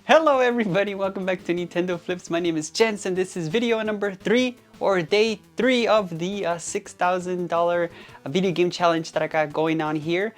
Hello everybody, welcome back to Nintendo Flips. My name is Jens and this is video number 3 or day 3 of the $6,000 video game challenge that I got going on here.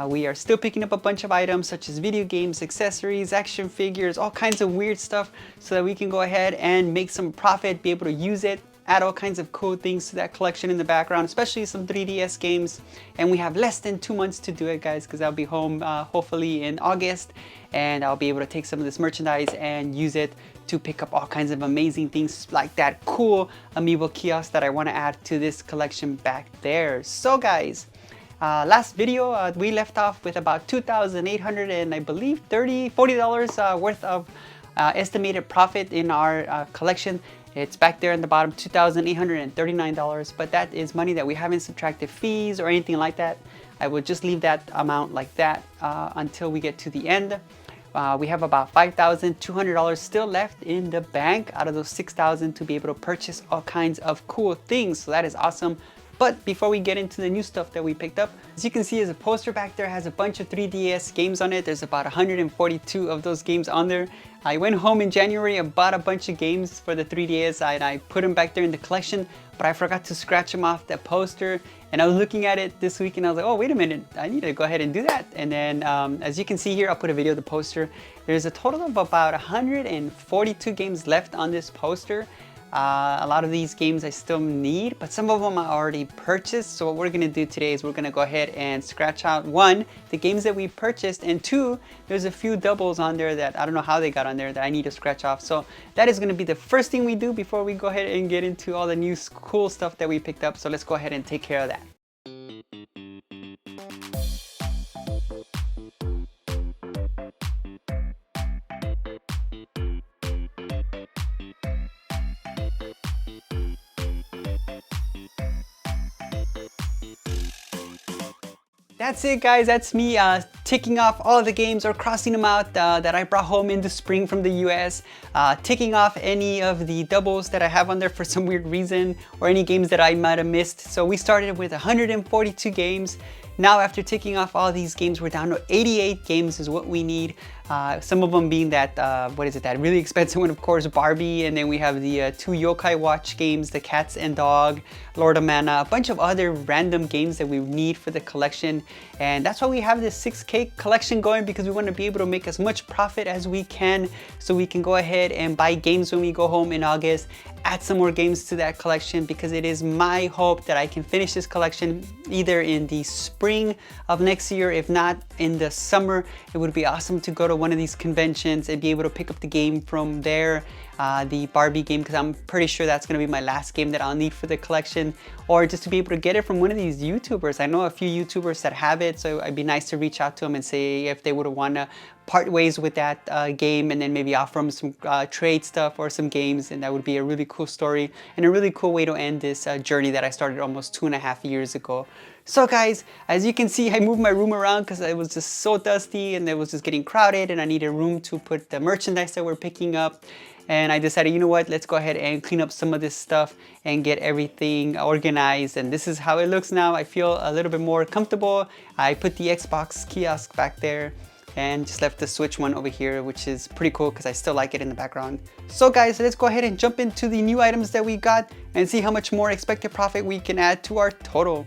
We are still picking up a bunch of items such as video games, accessories, action figures, all kinds of weird stuff so that we can go ahead and make some profit, be able to use it, add all kinds of cool things to that collection in the background, especially some 3DS games. And we have less than 2 months to do it, guys, because I'll be home hopefully in August, and I'll be able to take some of this merchandise and use it to pick up all kinds of amazing things like that cool amiibo kiosk that I want to add to this collection back there. So guys, last video we left off with about 2,800 and I believe $40 worth of estimated profit in our collection. It's back there in the bottom, $2,839, but that is money that we haven't subtracted fees or anything like that. I will just leave that amount like that until we get to the end. We have about $5,200 still left in the bank out of those $6,000 to be able to purchase all kinds of cool things. So that is awesome. But before we get into the new stuff that we picked up, as you can see, as a poster back there has a bunch of 3DS games on it. There's about 142 of those games on there. I went home in January and bought a bunch of games for the 3DS and I put them back there in the collection, but I forgot to scratch them off that poster. And I was looking at it this week and I was like, oh, wait a minute, I need to go ahead and do that. And then as you can see here, I'll put a video of the poster. There's a total of about 142 games left on this poster. A lot of these games I still need, but some of them I already purchased. So what we're gonna do today is we're gonna go ahead and scratch out one, the games that we purchased, and two, there's a few doubles on there that I don't know how they got on there that I need to scratch off. So that is gonna be the first thing we do before we go ahead and get into all the new cool stuff that we picked up. So let's go ahead and take care of that. That's it, guys. That's me ticking off all the games or crossing them out that I brought home in the spring from the US, ticking off any of the doubles that I have on there for some weird reason, or any games that I might have missed. So we started with 142 games. Now after ticking off all these games, we're down to 88 games is what we need. Some of them being that, that really expensive one, of course, Barbie, and then we have the 2 Yokai Watch games, the Cats and Dog, Lord of Mana, a bunch of other random games that we need for the collection. And that's why we have this 6K collection going, because we want to be able to make as much profit as we can so we can go ahead and buy games when we go home in August, add some more games to that collection, because it is my hope that I can finish this collection either in the spring of next year, if not in the summer. It would be awesome to go to one of these conventions and be able to pick up the game from there, the Barbie game, because I'm pretty sure that's going to be my last game that I'll need for the collection, or just to be able to get it from one of these YouTubers. I know a few YouTubers that have it, so it'd be nice to reach out to them and say if they would want to part ways with that game, and then maybe offer them some trade stuff or some games, and that would be a really cool story and a really cool way to end this journey that I started almost 2.5 years ago. So guys, as you can see, I moved my room around because it was just so dusty and it was just getting crowded, and I needed room to put the merchandise that we're picking up. And I decided, you know what, let's go ahead and clean up some of this stuff and get everything organized. And this is how it looks now. I feel a little bit more comfortable. I put the Xbox kiosk back there and just left the Switch one over here, which is pretty cool because I still like it in the background. So guys, let's go ahead and jump into the new items that we got and see how much more expected profit we can add to our total.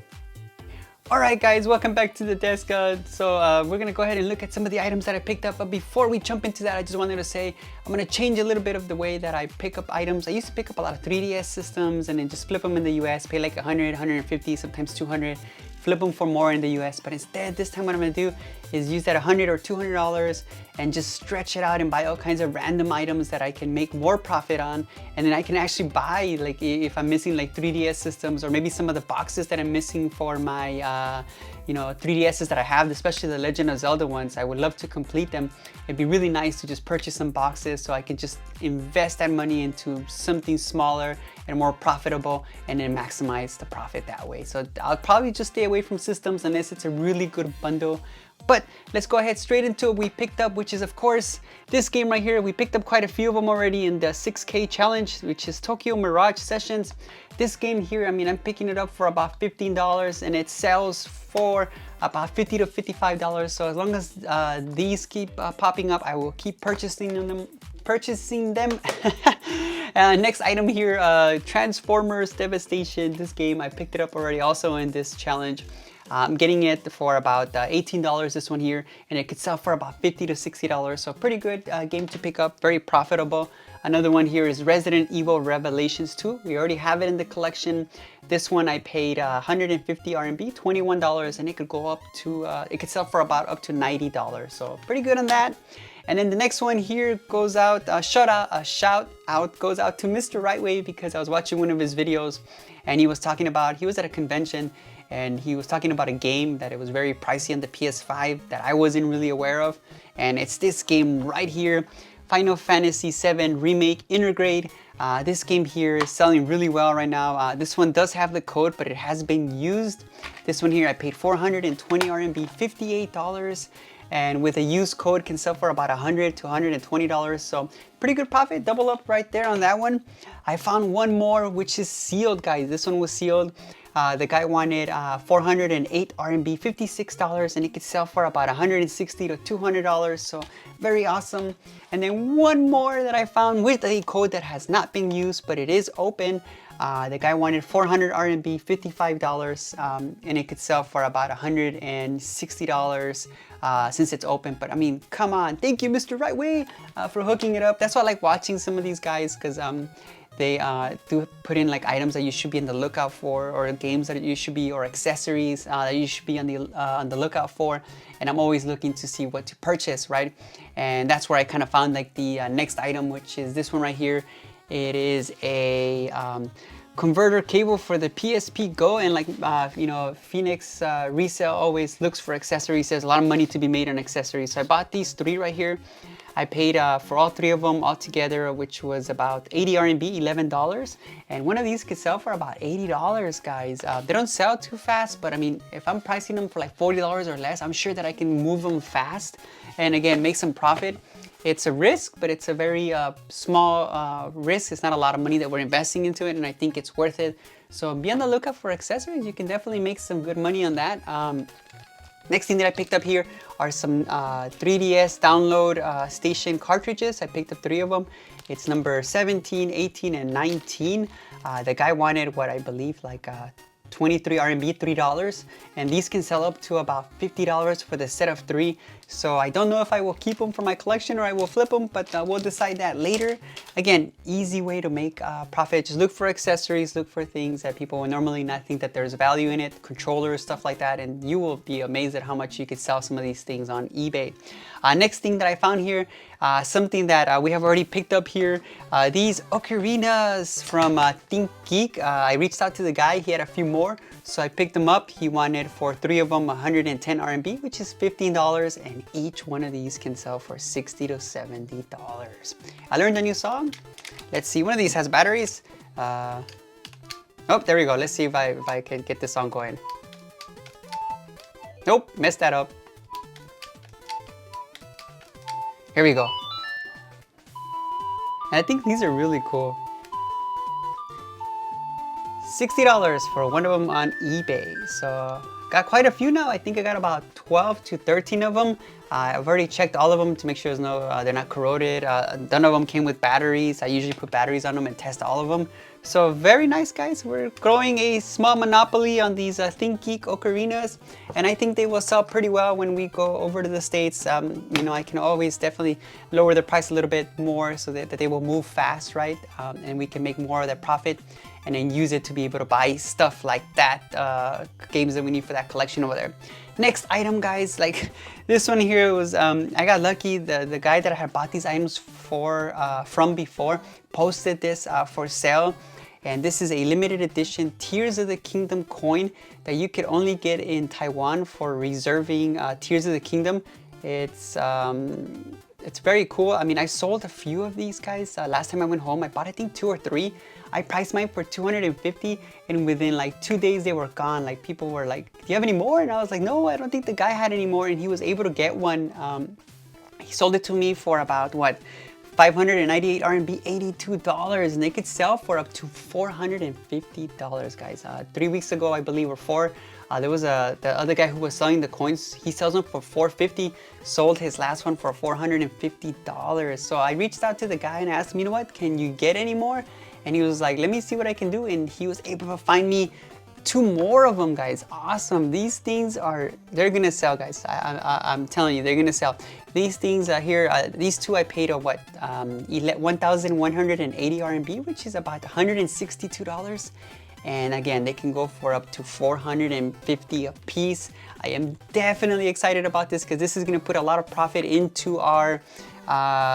Alright guys, welcome back to the desk. We're gonna go ahead and look at some of the items that I picked up, but before we jump into that, I just wanted to say I'm gonna change a little bit of the way that I pick up items. I used to pick up a lot of 3DS systems and then just flip them in the US, pay like 100, 150, sometimes 200, flip them for more in the US. But instead, this time what I'm gonna do is use that $100 or $200 and just stretch it out and buy all kinds of random items that I can make more profit on. And then I can actually buy, like if I'm missing like 3DS systems, or maybe some of the boxes that I'm missing for my 3DSs that I have, especially the Legend of Zelda ones. I would love to complete them. It'd be really nice to just purchase some boxes so I can just invest that money into something smaller and more profitable, and then maximize the profit that way. So I'll probably just stay away from systems unless it's a really good bundle But let's go ahead straight into what we picked up, which is of course this game right here. We picked up quite a few of them already in the 6K challenge, which is Tokyo Mirage Sessions. This game here, I mean, I'm picking it up for about $15 and it sells for about $50 to $55. So as long as these keep popping up, I will keep purchasing them. Next item here, Transformers Devastation. This game, I picked it up already also in this challenge. I'm getting it for about $18, this one here, and it could sell for about $50 to $60. So pretty good game to pick up, very profitable. Another one here is Resident Evil Revelations 2. We already have it in the collection. This one I paid 150 RMB, $21, and it could go up to, it could sell for about up to $90. So pretty good on that. And then the next one here goes out, shout out goes out to Mr. Rightway, because I was watching one of his videos and he was talking about, he was at a convention and he was talking about a game that it was very pricey on the PS5 that I wasn't really aware of. And it's this game right here, Final Fantasy VII Remake Intergrade. This game here is selling really well right now. This one does have the code, but it has been used. This one here I paid 420 RMB, $58. And with a used code can sell for about $100 to $120. So pretty good profit, double up right there on that one. I found one more, which is sealed, guys. This one was sealed. The guy wanted 408 RMB, $56, and it could sell for about $160 to $200. So very awesome. And then one more that I found with a code that has not been used, but it is open. The guy wanted 400 RMB, $55, and it could sell for about $160 since it's open. But I mean, come on, thank you, Mr. Rightway, for hooking it up. That's why I like watching some of these guys, because they do put in like items that you should be on the lookout for, or games that you should be, or accessories that you should be on the lookout for. And I'm always looking to see what to purchase, right? And that's where I kind of found like the next item, which is this one right here. It is a converter cable for the PSP Go, and like you know, Phoenix Resale always looks for accessories. There's a lot of money to be made on accessories. So I bought these three right here. I paid for all three of them all together, which was about 80 RMB, $11. And one of these could sell for about $80, guys. They don't sell too fast, but I mean, if I'm pricing them for like $40 or less, I'm sure that I can move them fast and again, make some profit. It's a risk, but it's a very small risk. It's not a lot of money that we're investing into it, and I think it's worth it. So be on the lookout for accessories. You can definitely make some good money on that. Next thing that I picked up here are some 3DS download station cartridges. I picked up three of them. It's number 17, 18, and 19. The guy wanted what I believe like 23 RMB, $3, and these can sell up to about $50 for the set of three. So I don't know if I will keep them for my collection or I will flip them, but we'll decide that later. Again, easy way to make profit. Just look for accessories, look for things that people would normally not think that there's value in it, controllers, stuff like that, and you will be amazed at how much you could sell some of these things on eBay. Next thing that I found here, something that we have already picked up here, these ocarinas from ThinkGeek. I reached out to the guy, he had a few more, so I picked them up. He wanted for three of them 110 RMB, which is $15, and each one of these can sell for $60 to $70. I learned a new song. Let's see, one of these has batteries. Oh, there we go. Let's see if I can get this song going. Nope, messed that up. Here we go. And I think these are really cool. $60 for one of them on eBay. So got quite a few now. I think I got about 12 to 13 of them. I've already checked all of them to make sure they're not corroded. None of them came with batteries. I usually put batteries on them and test all of them. So very nice, guys. We're growing a small monopoly on these ThinkGeek ocarinas, and I think they will sell pretty well when we go over to the States. You know, I can always definitely lower the price a little bit more so that they will move fast, right? And we can make more of that profit and then use it to be able to buy stuff like that, games that we need for that collection over there. Next item, guys, like this one here was, I got lucky. The guy that I had bought these items from before posted this for sale. And this is a limited edition Tears of the Kingdom coin that you could only get in Taiwan for reserving Tears of the Kingdom. It's it's very cool. I mean, I sold a few of these guys. Last time I went home, I bought I think 2 or 3. I priced mine for 250, and within like 2 days they were gone. Like people were like, "Do you have any more?" And I was like, "No, I don't think the guy had any more." And he was able to get one. He sold it to me for about what? 598 RMB, $82, and they could sell for up to $450, guys. 3 weeks ago, I believe, or 4, there was the other guy who was selling the coins. He sells them for $450, sold his last one for $450. So I reached out to the guy and asked him, you know what, can you get any more? And he was like, let me see what I can do. And he was able to find me 2 more of them, guys. Awesome. These things they're gonna sell, guys. I'm telling you, they're gonna sell. These things here, these 2 I paid what, 1,180 RMB, which is about $162. And again, they can go for up to 450 a piece. I am definitely excited about this because this is gonna put a lot of profit into our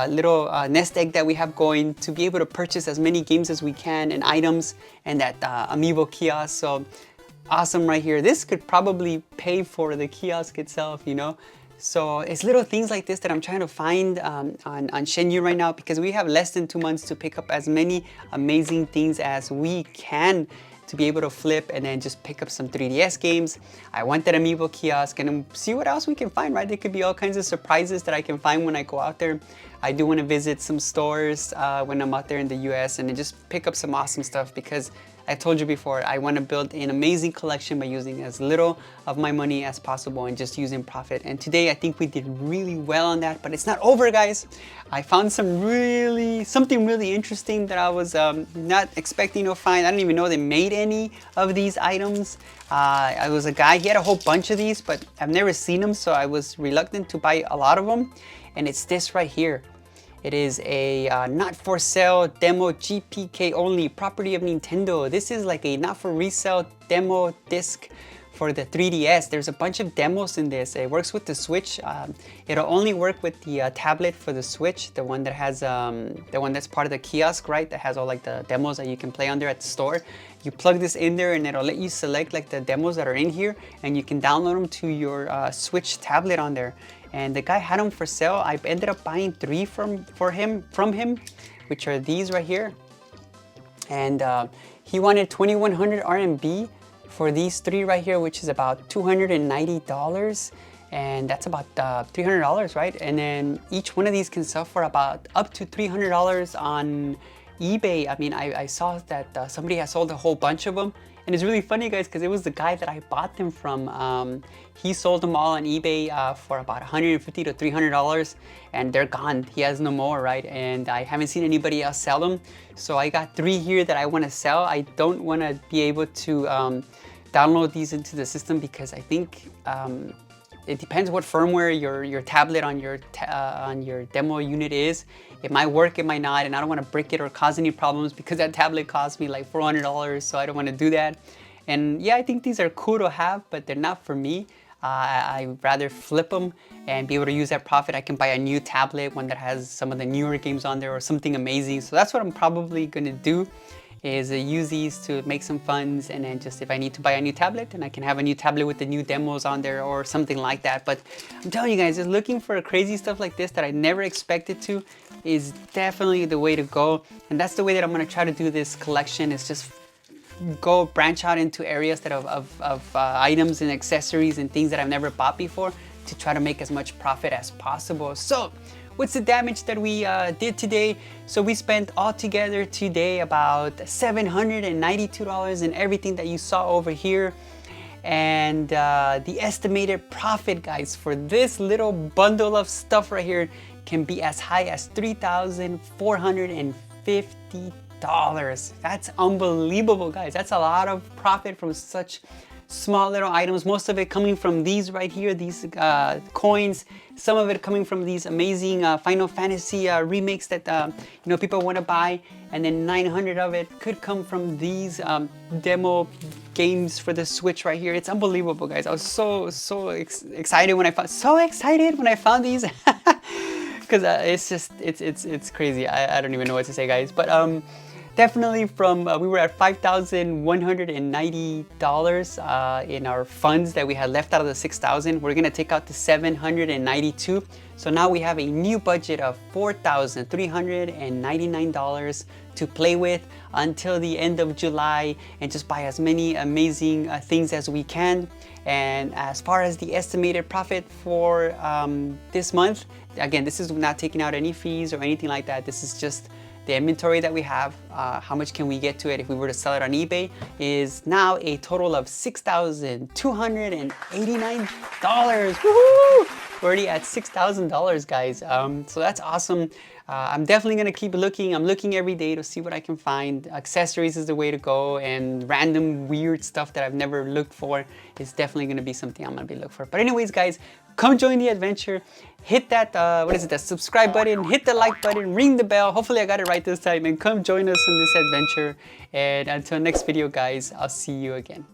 little nest egg that we have going to be able to purchase as many games as we can and items and that Amiibo kiosk. So awesome right here. This could probably pay for the kiosk itself, you know. So it's little things like this that I'm trying to find on Shenyu right now, because we have less than 2 months to pick up as many amazing things as we can to be able to flip and then just pick up some 3DS games. I want that Amiibo kiosk and see what else we can find, right? There could be all kinds of surprises that I can find when I go out there. I do want to visit some stores when I'm out there in the US and then just pick up some awesome stuff, because I told you before, I want to build an amazing collection by using as little of my money as possible and just using profit. And today I think we did really well on that, but it's not over, guys. I found something really interesting that I was not expecting to find. I didn't even know they made any of these items. I was a guy, he had a whole bunch of these, but I've never seen them, so I was reluctant to buy a lot of them. And it's this right here. It is a not for sale demo GPK only, property of Nintendo. This is like a not for resale demo disc for the 3DS. There's a bunch of demos in this. It works with the Switch. It'll only work with the tablet for the Switch, the one that has the one that's part of the kiosk, right? That has all like the demos that you can play on there at the store. You plug this in there and it'll let you select like the demos that are in here, and you can download them to your Switch tablet on there. And the guy had them for sale. I ended up buying 3 from him, which are these right here. And he wanted 2,100 RMB for these 3 right here, which is about $290. And that's about $300, right? And then each one of these can sell for about up to $300 on eBay. I mean, I saw that somebody has sold a whole bunch of them. And it's really funny, guys, because it was the guy that I bought them from. He sold them all on eBay for about $150 to $300, and they're gone. He has no more, right? And I haven't seen anybody else sell them. So I got 3 here that I want to sell. I don't want to be able to download these into the system, because I think it depends what firmware your tablet on your demo unit is. It might work, it might not, and I don't want to break it or cause any problems, because that tablet cost me like $400, so I don't want to do that. And yeah, I think these are cool to have, but they're not for me. I'd rather flip them and be able to use that profit. I can buy a new tablet, one that has some of the newer games on there or something amazing. So that's what I'm probably going to do, is use these to make some funds, and then just if I need to buy a new tablet, then I can have a new tablet with the new demos on there or something like that. But I'm telling you guys, just looking for crazy stuff like this that I never expected to is definitely the way to go. And that's the way that I'm going to try to do this collection, is just go branch out into areas that of items and accessories and things that I've never bought before, to try to make as much profit as possible. So what's the damage that we did today? So we spent altogether today about $792 in everything that you saw over here. And the estimated profit, guys, for this little bundle of stuff right here can be as high as $3,450. That's unbelievable, guys. That's a lot of profit from such small little items. Most of it coming from these right here, these coins. Some of it coming from these amazing Final Fantasy remakes that you know, people want to buy, and then 900 of it could come from these demo games for the Switch right here. It's unbelievable, guys. I was so excited when I found these. Because it's just it's crazy. I don't even know what to say, guys. But definitely from, we were at $5,190 in our funds that we had left out of the 6,000. We're gonna take out the 792. So now we have a new budget of $4,399 to play with until the end of July and just buy as many amazing things as we can. And as far as the estimated profit for this month, again, this is not taking out any fees or anything like that. This is just the inventory that we have. How much can we get to it if we were to sell it on eBay is now a total of $6,289. Woohoo! We're already at $6,000, guys. So that's awesome. I'm definitely gonna keep looking. I'm looking every day to see what I can find. Accessories is the way to go, and random weird stuff that I've never looked for is definitely gonna be something I'm gonna be looking for. But anyways, guys, come join the adventure. Hit that, that subscribe button, hit the like button, ring the bell. Hopefully I got it right this time, and come join us in this adventure. And until next video, guys, I'll see you again.